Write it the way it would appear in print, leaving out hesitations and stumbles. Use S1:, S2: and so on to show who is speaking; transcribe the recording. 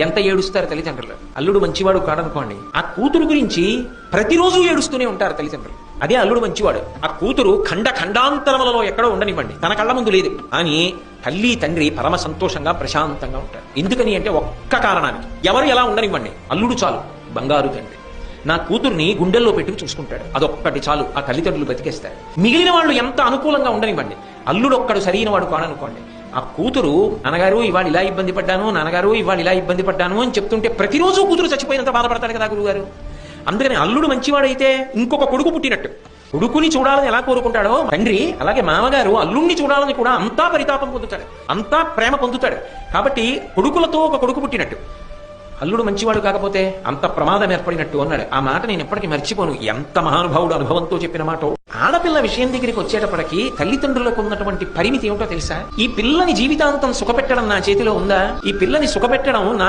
S1: ఎంత ఏడుస్తారు తల్లిదండ్రులు. అల్లుడు మంచివాడు కాడనుకోండి, ఆ కూతురు గురించి ప్రతిరోజు ఏడుస్తూనే ఉంటారు తల్లిదండ్రులు. అదే అల్లుడు మంచివాడు. ఆ కూతురు ఖండాంతరములలో ఎక్కడో ఉండనివ్వండి, తన కళ్ళ ముందు లేదు, అని తల్లి తండ్రి పరమ సంతోషంగా ప్రశాంతంగా ఉంటారు. ఎందుకని అంటే ఒక్క కారణానికి, ఎవరు ఎలా ఉండనివ్వండి, అల్లుడు చాలు బంగారు తండ్రి. నా కూతుర్ని గుండెల్లో పెట్టుకు చూసుకుంటాడు, అదొక్కటి చాలు, ఆ తల్లిదండ్రులు బతికేస్తారు. మిగిలిన వాళ్ళు ఎంత అనుకూలంగా ఉండనివ్వండి, అల్లుడు ఒక్కడు సరైన వాడు కాడనుకోండి, ఆ కూతురు నాన్నగారు ఇవాళ ఇలా ఇబ్బంది పడ్డాను, నాన్నగారు ఇవాళ ఇలా ఇబ్బంది పడ్డాను అని చెప్తుంటే ప్రతిరోజు కూతురు చచ్చిపోయినంత బాధపడతాడు కదా గురువు గారు. అందుకని అల్లుడు మంచివాడైతే ఇంకొక కొడుకు పుట్టినట్టు. కొడుకుని చూడాలని ఎలా కోరుకుంటాడో తండ్రి, అలాగే మామగారు అల్లుణ్ణి చూడాలని కూడా అంతా పరితాపం పొందుతాడు, అంతా ప్రేమ పొందుతాడు. కాబట్టి కొడుకులతో ఒక కొడుకు పుట్టినట్టు. అల్లుడు మంచివాడు కాకపోతే అంత ప్రమాదం ఏర్పడినట్టు అన్నాడు. ఆ మాట నేను ఎప్పటికీ మర్చిపోను. ఎంత మహానుభావుడు అనుభవంతో చెప్పిన మాట. ఆడపిల్ల విషయం దగ్గరికి వచ్చేటప్పటికి తల్లిదండ్రులకు ఉన్నటువంటి పరిమితి ఏమిటో తెలుసా? ఈ పిల్లని జీవితాంతం సుఖపెట్టడం నా చేతిలో ఉందా? ఈ పిల్లని సుఖపెట్టడం నా